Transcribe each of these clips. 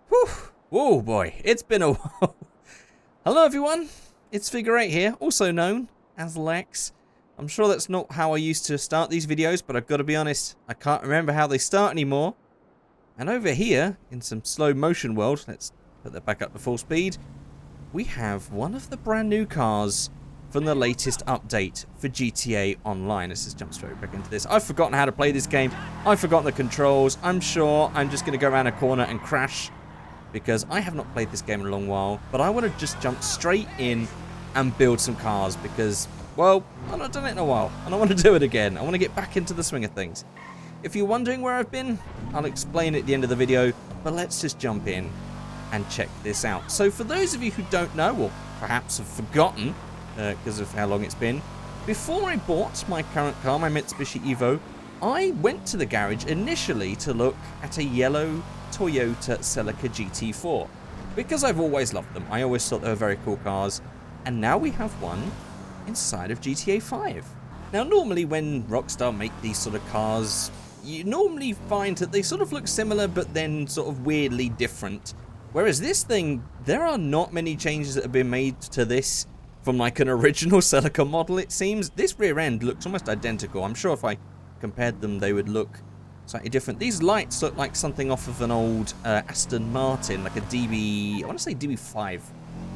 Whew. Oh boy, it's been a while. Hello everyone, it's Figureight here, also known as Lex. I'm sure that's not how I used to start these videos, but I've got to be honest, I can't remember how they start anymore. And over here, in some slow motion world, let's put that back up to full speed, we have one of the brand new cars from the latest update for GTA Online. Let's just jump straight back into this. I've forgotten how to play this game. I've forgotten the controls. I'm sure I'm just going to go around a corner and crash because I have not played this game in a long while. But I want to just jump straight in and build some cars because, well, I've not done it in a while and I want to do it again. I want to get back into the swing of things. If you're wondering where I've been, I'll explain at the end of the video, but let's just jump in and check this out. So for those of you who don't know, or perhaps have forgotten, because of how long it's been, before I bought my current car, my Mitsubishi Evo, I went to the garage initially to look at a yellow Toyota Celica GT4, because I've always loved them. I always thought they were very cool cars, and now we have one inside of GTA 5. Now normally when Rockstar make these sort of cars, you normally find that they sort of look similar but then sort of weirdly different. Whereas this thing, there are not many changes that have been made to this from like an original Celica model, it seems. This rear end looks almost identical. I'm sure if I compared them, they would look slightly different. These lights look like something off of an old Aston Martin, like a DB, I want to say DB5,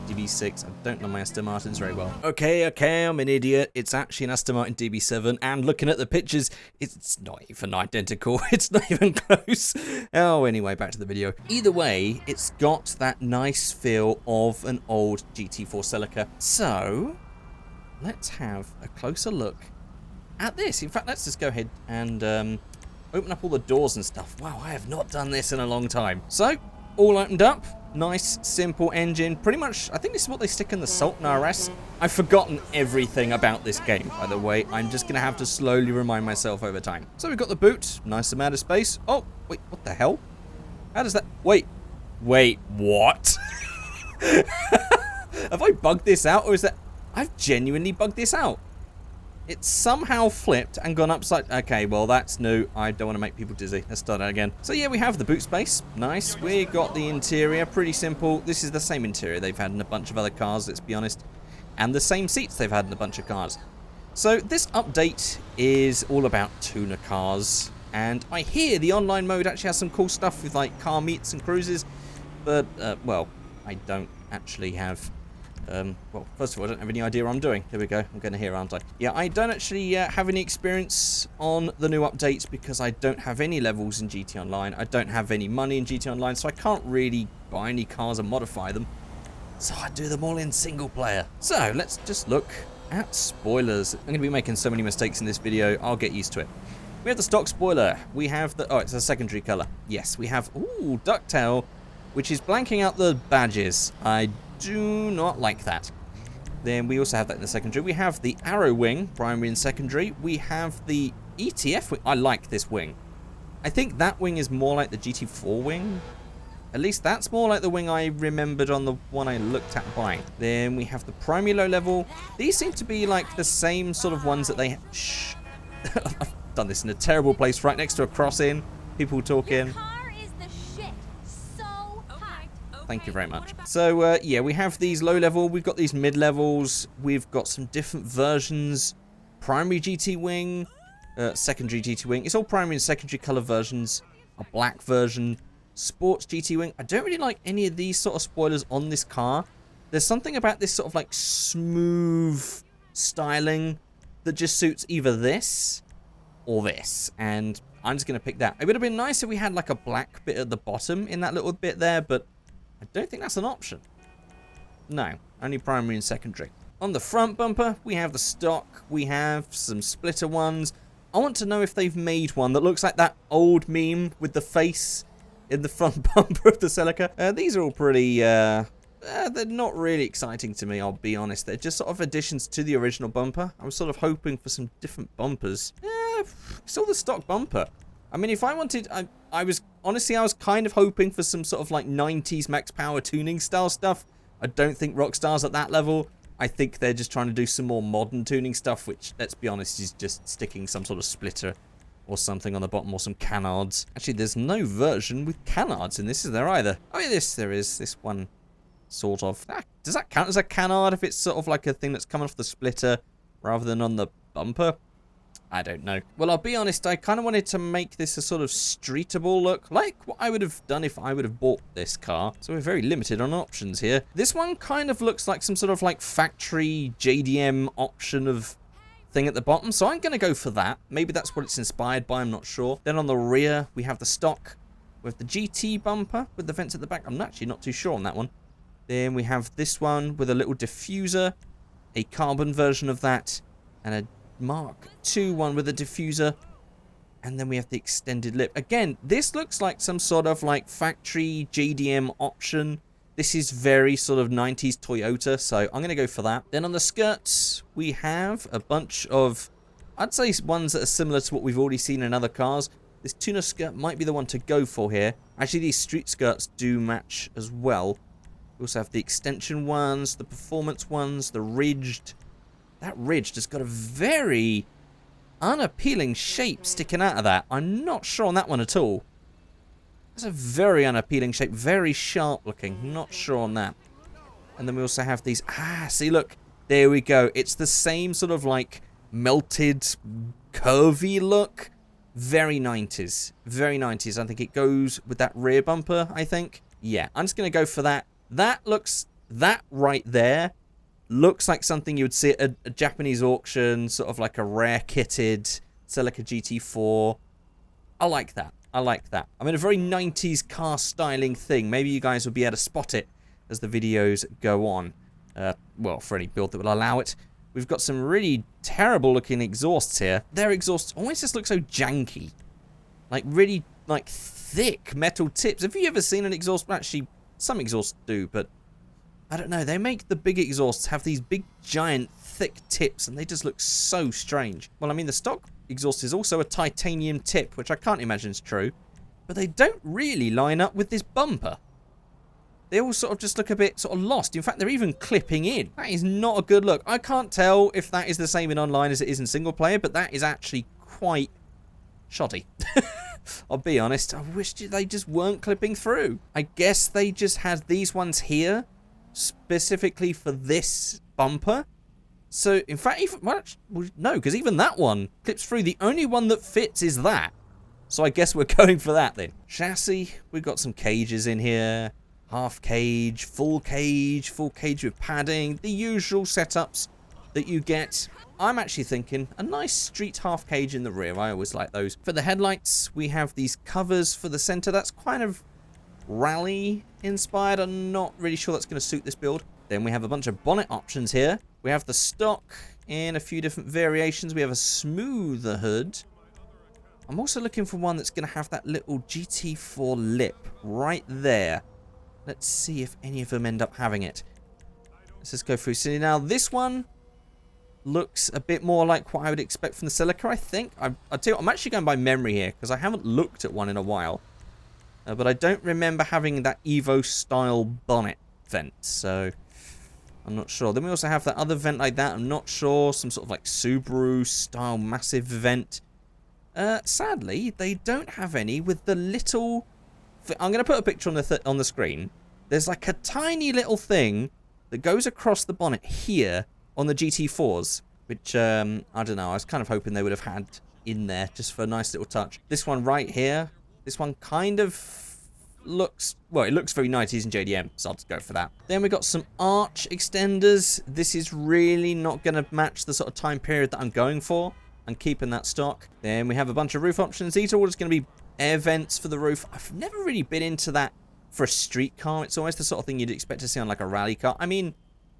DB6. I don't know my Aston Martins very well. Okay, I'm an idiot. It's actually an Aston Martin DB7, and looking at the pictures, it's not even identical. It's not even close. Oh, anyway, back to the video. Either way, it's got that nice feel of an old GT4 Celica. So, let's have a closer look at this. In fact, let's just go ahead and open up all the doors and stuff. Wow, I have not done this in a long time. So, all opened up. Nice, simple engine. Pretty much, I think this is what they stick in the Sultan RS. I've forgotten everything about this game, by the way. I'm just going to have to slowly remind myself over time. So we've got the boot. Nice amount of space. Oh, wait, what the hell? How does that... Wait, what? Have I bugged this out, or is that... I've genuinely bugged this out. It's somehow flipped and gone upside... Okay, well, that's new. I don't want to make people dizzy. Let's start that again. So, yeah, we have the boot space. Nice. We got the interior. Pretty simple. This is the same interior they've had in a bunch of other cars, let's be honest. And the same seats they've had in a bunch of cars. So, this update is all about tuner cars. And I hear the online mode actually has some cool stuff with, like, car meets and cruises. But, well, I don't actually have... well, first of all, I don't have any idea what I'm doing. Here we go. I'm going to hear, aren't I? Yeah, I don't actually have any experience on the new updates because I don't have any levels in GT Online. I don't have any money in GT Online, so I can't really buy any cars and modify them. So I do them all in single player. So let's just look at spoilers. I'm going to be making so many mistakes in this video. I'll get used to it. We have the stock spoiler. We have the... Oh, it's a secondary color. Yes, we have... Ooh, ducktail, which is blanking out the badges. I do not like that. Then we also have that in the secondary. We have the arrow wing, primary and secondary. We have the ETF wing. I like this wing. I think that wing is more like the GT4 wing. At least that's more like the wing I remembered on the one I looked at buying. Then we have the primary low level. These seem to be like the same sort of ones that they... Shh. I've done this in a terrible place right next to a crossing. People talking. Thank you very much. So, yeah, we have these low-level, we've got these mid-levels, we've got some different versions. Primary GT Wing, secondary GT Wing. It's all primary and secondary color versions. A black version, Sports GT Wing. I don't really like any of these sort of spoilers on this car. There's something about this sort of like smooth styling that just suits either this or this. And I'm just going to pick that. It would have been nice if we had like a black bit at the bottom in that little bit there, but I don't think that's an option. No, only primary and secondary. On the front bumper, we have the stock. We have some splitter ones. I want to know if they've made one that looks like that old meme with the face in the front bumper of the Celica. These are all pretty, they're not really exciting to me, I'll be honest. They're just sort of additions to the original bumper. I was sort of hoping for some different bumpers. It's all the stock bumper. I mean, if I wanted, I was kind of hoping for some sort of like 90s max power tuning style stuff. I don't think Rockstar's at that level. I think they're just trying to do some more modern tuning stuff, which, let's be honest, is just sticking some sort of splitter or something on the bottom, or some canards. Actually, there's no version with canards in this, is there either? Oh, yes, there is. This one, sort of. Does that count as a canard if it's sort of like a thing that's coming off the splitter rather than on the bumper? I don't know. Well, I'll be honest, I kind of wanted to make this a sort of streetable look, like what I would have done if I would have bought this car. So we're very limited on options here. This one kind of looks like some sort of like factory JDM option of thing at the bottom, so I'm going to go for that. Maybe that's what it's inspired by, I'm not sure. Then on the rear, we have the stock with the GT bumper with the vents at the back. I'm actually not too sure on that one. Then we have this one with a little diffuser, a carbon version of that, and a Mark II one with a diffuser, and then we have the extended lip. Again, this looks like some sort of like factory JDM option. This is very sort of 90s Toyota, so I'm going to go for that. Then on the skirts, we have a bunch of, I'd say ones that are similar to what we've already seen in other cars. This tuner skirt might be the one to go for here. Actually, these street skirts do match as well. We also have the extension ones, the performance ones, the ridged. That ridged has got a very unappealing shape sticking out of that. I'm not sure on that one at all. That's a very unappealing shape, very sharp looking. Not sure on that. And then we also have these. See, look. There we go. It's the same sort of like melted, curvy look. Very 90s. Very 90s. I think it goes with that rear bumper, I think. Yeah, I'm just going to go for that. That right there looks like something you would see at a Japanese auction, sort of like a rare kitted Celica GT4. I like that. I like that. I mean, a very 90s car styling thing. Maybe you guys will be able to spot it as the videos go on. Well, for any build that will allow it. We've got some really terrible looking exhausts here. Their exhausts always just look so janky. Like really like thick metal tips. Have you ever seen an exhaust? Well, actually, some exhausts do, but I don't know. They make the big exhausts have these big, giant, thick tips, and they just look so strange. Well, I mean, the stock exhaust is also a titanium tip, which I can't imagine is true, but they don't really line up with this bumper. They all sort of just look a bit sort of lost. In fact, they're even clipping in. That is not a good look. I can't tell if that is the same in online as it is in single player, but that is actually quite shoddy. I'll be honest. I wish they just weren't clipping through. I guess they just had these ones here specifically for this bumper. So, in fact, even, well, no, because even that one clips through. The only one that fits is that. So I guess we're going for that then. Chassis, we've got some cages in here. Half cage, full cage with padding. The usual setups that you get. I'm actually thinking a nice street half cage in the rear. I always like those. For the headlights, we have these covers for the center. That's kind of rally inspired. I'm not really sure that's going to suit this build. Then we have a bunch of bonnet options here. We have the stock in a few different variations. We have a smoother hood. I'm also looking for one that's going to have that little GT4 lip right there. Let's see if any of them end up having it. Let's just go through. So now this one looks a bit more like what I would expect from the Celica, I think. I'll tell you what, I'm actually going by memory here because I haven't looked at one in a while. But I don't remember having that Evo style bonnet vent, so I'm not sure. Then we also have that other vent like that. I'm not sure. Some sort of like Subaru style massive vent. Sadly, they don't have any with the little... I'm going to put a picture on the screen. There's like a tiny little thing that goes across the bonnet here on the GT4s, which, I don't know, I was kind of hoping they would have had in there just for a nice little touch. This one right here, this one kind of looks, well, it looks very 90s in JDM, so I'll just go for that. Then we got some arch extenders. This is really not going to match the sort of time period that I'm going for. I'm keeping that stock. Then we have a bunch of roof options. These are all just going to be air vents for the roof. I've never really been into that for a street car. It's always the sort of thing you'd expect to see on like a rally car. I mean,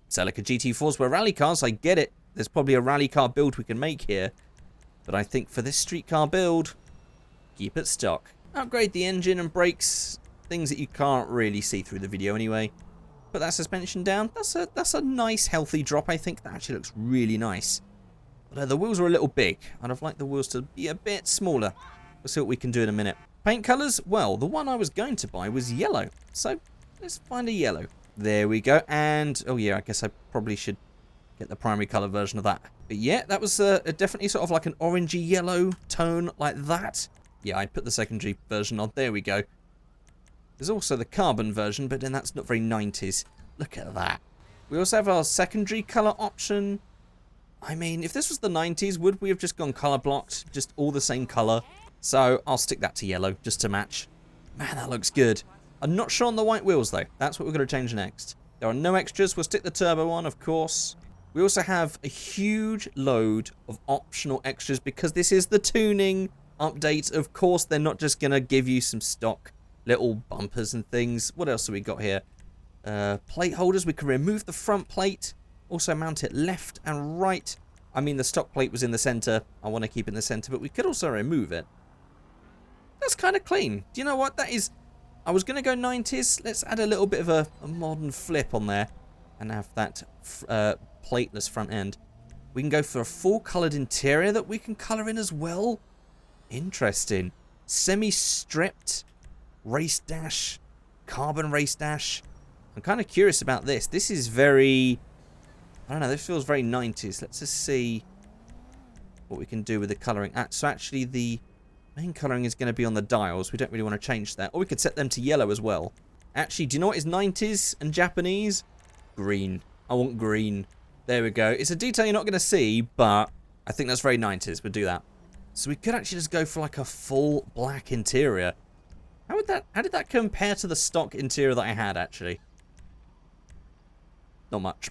Celica GT4s were rally cars. I get it. There's probably a rally car build we can make here. But I think for this street car build, keep it stock. Upgrade the engine and brakes. Things that you can't really see through the video anyway. Put that suspension down. That's a nice healthy drop. I think that actually looks really nice. But the wheels are a little big. I'd have liked the wheels to be a bit smaller. We'll see what we can do in a minute. Paint colours? Well, the one I was going to buy was yellow. So, let's find a yellow. There we go. And, oh yeah, I guess I probably should get the primary colour version of that. But yeah, that was definitely sort of like an orangey yellow tone like that. Yeah, I'd put the secondary version on. There we go. There's also the carbon version, but then that's not very 90s. Look at that. We also have our secondary colour option. I mean, if this was the 90s, would we have just gone colour blocked? Just all the same colour? So I'll stick that to yellow, just to match. Man, that looks good. I'm not sure on the white wheels, though. That's what we're going to change next. There are no extras. We'll stick the turbo on, of course. We also have a huge load of optional extras because this is the tuning update. Of course, they're not just going to give you some stock little bumpers and things. What else have we got here? Plate holders. We can remove the front plate. Also mount it left and right. I mean, the stock plate was in the center. I want to keep it in the center, but we could also remove it. That's kind of clean. Do you know what? That is... I was going to go 90s. Let's add a little bit of a modern flip on there and have that plateless front end. We can go for a full coloured interior that we can colour in as well. Interesting. Semi-stripped race dash, carbon race dash. I'm kind of curious about this. This is very... I don't know, this feels very 90s. Let's just see what we can do with the colouring. So actually the main colouring is going to be on the dials. We don't really want to change that. Or we could set them to yellow as well. Actually, do you know what is 90s and Japanese? Green. I want green. There we go. It's a detail you're not going to see, but I think that's very 90s. We'll do that. So we could actually just go for like a full black interior. How did that compare to the stock interior that I had, actually? Not much.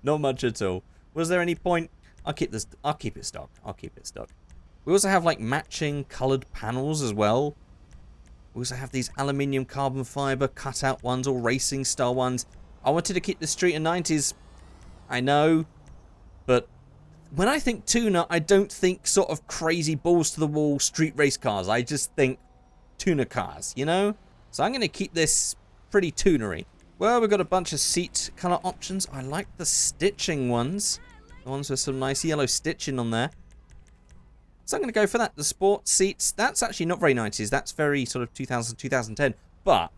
Not much at all. Was there any point? I'll keep it stock. I'll keep it stock. We also have like matching coloured panels as well. We also have these aluminium carbon fibre cutout ones, or racing style ones. I wanted to keep the street and 90s. I know, but when I think tuner, I don't think sort of crazy balls to the wall street race cars. I just think tuner cars, you know? So I'm going to keep this pretty tunery. Well, we've got a bunch of seat colour options. I like the stitching ones. The ones with some nice yellow stitching on there. So I'm going to go for that. The sport seats, that's actually not very 90s. That's very sort of 2000, 2010. But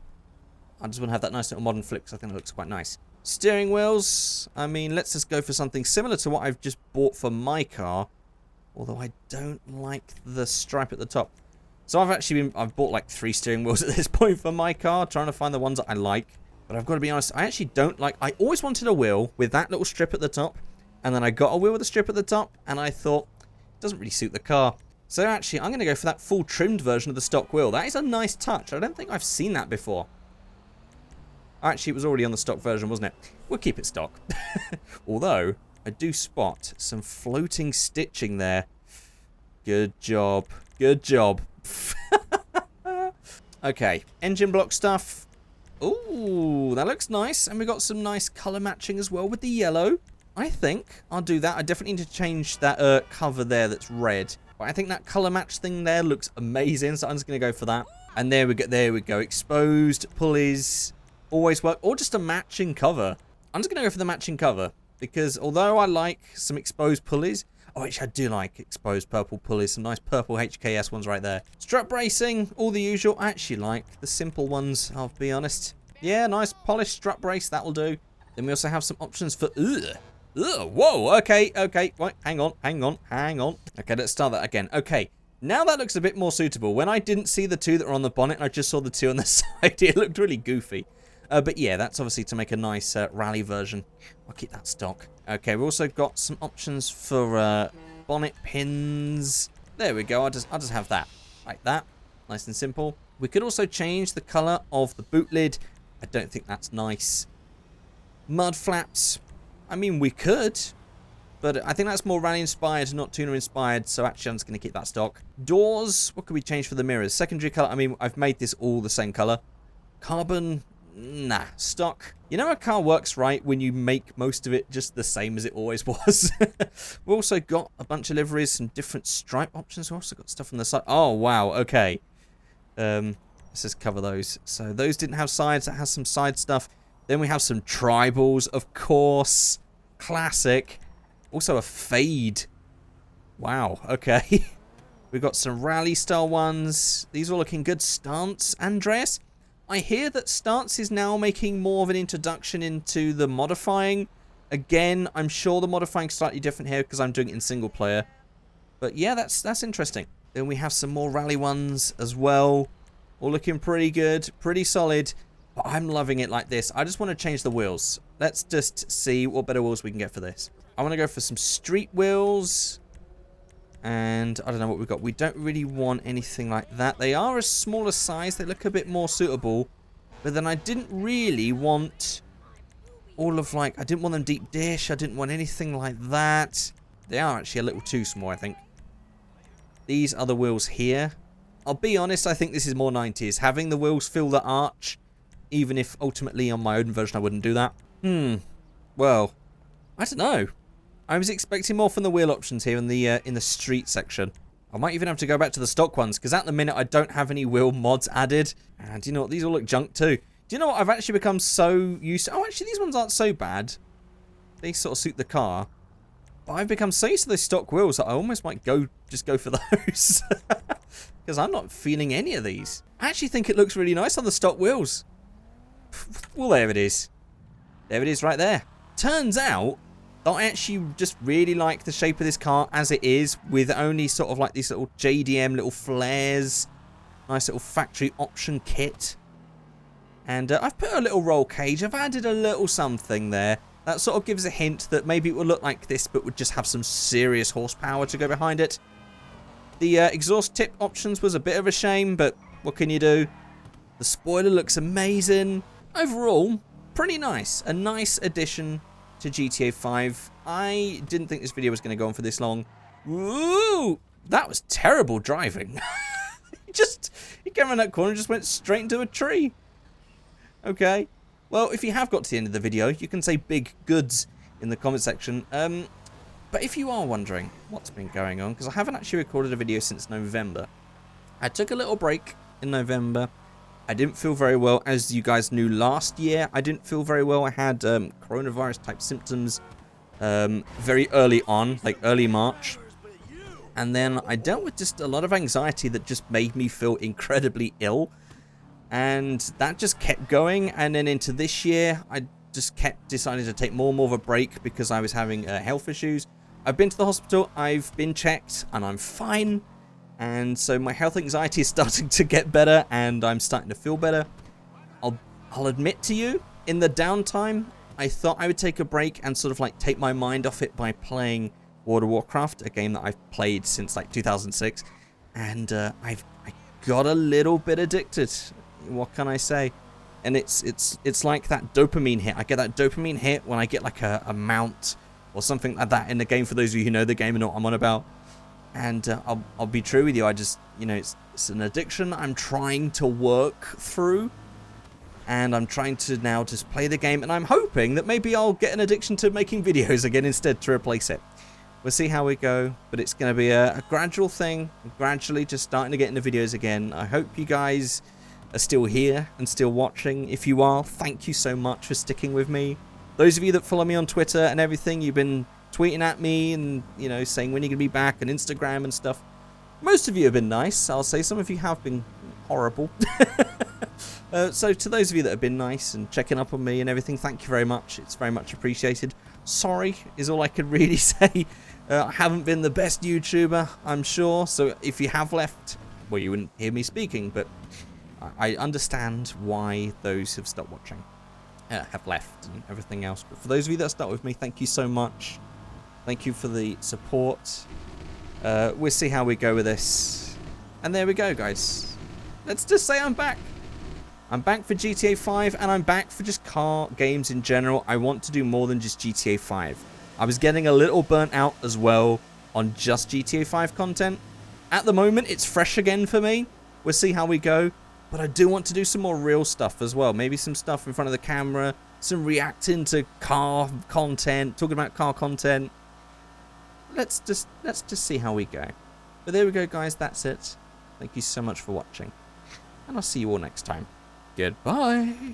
I just want to have that nice little modern flip because I think it looks quite nice. Steering wheels, I mean, let's just go for something similar to what I've just bought for my car. Although I don't like the stripe at the top. So I've bought like 3 steering wheels at this point for my car, trying to find the ones that I like. But I've got to be honest, I actually don't like... I always wanted a wheel with that little strip at the top. And then I got a wheel with a strip at the top. And I thought, it doesn't really suit the car. So actually, I'm going to go for that full trimmed version of the stock wheel. That is a nice touch. I don't think I've seen that before. Actually, it was already on the stock version, wasn't it? We'll keep it stock. Although, I do spot some floating stitching there. Good job. Good job. Okay, engine block stuff. Ooh, that looks nice. And we got some nice colour matching as well with the yellow. I think I'll do that. I definitely need to change that cover there that's red. But I think that colour match thing there looks amazing. So I'm just going to go for that. And there we go. There we go. Exposed pulleys. Always work. Or just a matching cover. I'm just going to go for the matching cover. Because although I like some exposed pulleys. Oh, actually I do like exposed purple pulleys. Some nice purple HKS ones right there. Strut bracing. All the usual. I actually like the simple ones, I'll be honest. Yeah, nice polished strut brace. That will do. Then we also have some options for... whoa, okay. Right, hang on. Okay, let's start that again. Okay, now that looks a bit more suitable. When I didn't see the 2 that were on the bonnet, I just saw the 2 on the side. It looked really goofy. But yeah, that's obviously to make a nice rally version. I'll keep that stock. Okay, we've also got some options for bonnet pins. There we go. I'll just have that. Like that. Nice and simple. We could also change the colour of the boot lid. I don't think that's nice. Mud flaps. I mean, we could. But I think that's more rally inspired, not tuner inspired. So actually, I'm just going to keep that stock. Doors. What could we change for the mirrors? Secondary colour. I mean, I've made this all the same colour. Carbon. Nah. Stock. You know a car works right when you make most of it just the same as it always was. We've also got a bunch of liveries, some different stripe options. We've also got stuff on the side. Oh, wow. Okay. Let's just cover those. So those didn't have sides. That has some side stuff. Then we have some tribals, of course. Classic. Also a fade. Wow. Okay. We've got some rally style ones. These are looking good. Stance, Andreas. I hear that Stance is now making more of an introduction into the modifying Again, I'm sure the modifying's slightly different here because I'm doing it in single player. But yeah, that's interesting. Then we have some more rally ones as well. All looking pretty good, pretty solid. But I'm loving it like this. I just want to change the wheels. Let's just see what better wheels we can get for this. I want to go for some street wheels. And I don't know what we've got. We don't really want anything like that. They are a smaller size. They look a bit more suitable. But then I didn't really want all of like... I didn't want them deep dish. I didn't want anything like that. They are actually a little too small, I think. These are the wheels here. I'll be honest, I think this is more 90s. Having the wheels fill the arch. Even if ultimately on my own version I wouldn't do that. Well, I don't know. I was expecting more from the wheel options here in the street section. I might even have to go back to the stock ones, because at the minute I don't have any wheel mods added. And you know what? These all look junk too. Do you know what? I've actually become so used to... Oh, actually, these ones aren't so bad. They sort of suit the car. But I've become so used to those stock wheels that I almost might just go for those. Because I'm not feeling any of these. I actually think it looks really nice on the stock wheels. Well, there it is. There it is right there. Turns out... I actually just really like the shape of this car as it is, with only sort of like these little JDM little flares. Nice little factory option kit. And I've put a little roll cage. I've added a little something there. That sort of gives a hint that maybe it will look like this, but would just have some serious horsepower to go behind it. The exhaust tip options was a bit of a shame, but what can you do? The spoiler looks amazing. Overall, pretty nice. A nice addition to GTA 5. I didn't think this video was going to go on for this long. Woo! That was terrible driving. He came around that corner and just went straight into a tree. Okay. Well, if you have got to the end of the video, you can say big goods in the comment section. But if you are wondering what's been going on, because I haven't actually recorded a video since November. I took a little break in November. I didn't feel very well, as you guys knew last year. I didn't feel very well. I had coronavirus type symptoms very early on, like early March. And then I dealt with just a lot of anxiety that just made me feel incredibly ill. And that just kept going. And then into this year, I just kept deciding to take more and more of a break because I was having health issues. I've been to the hospital, I've been checked, and I'm fine. And so my health anxiety is starting to get better, and I'm starting to feel better. I'll admit to you, in the downtime, I thought I would take a break and sort of like take my mind off it by playing World of Warcraft, a game that I've played since like 2006. And I got a little bit addicted. What can I say? And it's like that dopamine hit. I get that dopamine hit when I get like a mount or something like that in the game. For those of you who know the game and know what I'm on about. And I'll be true with you. I just, you know, it's an addiction I'm trying to work through. And I'm trying to now just play the game. And I'm hoping that maybe I'll get an addiction to making videos again instead to replace it. We'll see how we go. But it's going to be a gradual thing. Gradually just starting to get into videos again. I hope you guys are still here and still watching. If you are, thank you so much for sticking with me. Those of you that follow me on Twitter and everything, you've been tweeting at me and, you know, saying when you're going to be back on Instagram and stuff. Most of you have been nice, I'll say. Some of you have been horrible. So to those of you that have been nice and checking up on me and everything, thank you very much. It's very much appreciated. Sorry is all I could really say. I haven't been the best YouTuber, I'm sure. So if you have left, well, you wouldn't hear me speaking, but I understand why those have stopped watching, have left and everything else. But for those of you that stuck with me, thank you so much. Thank you for the support. We'll see how we go with this. And there we go, guys. Let's just say I'm back. I'm back for GTA 5, and I'm back for just car games in general. I want to do more than just GTA 5. I was getting a little burnt out as well on just GTA 5 content. At the moment, it's fresh again for me. We'll see how we go. But I do want to do some more real stuff as well. Maybe some stuff in front of the camera. Some reacting to car content. Talking about car content. Let's just see how we go. But there we go, guys. That's it. Thank you so much for watching. And I'll see you all next time. Goodbye.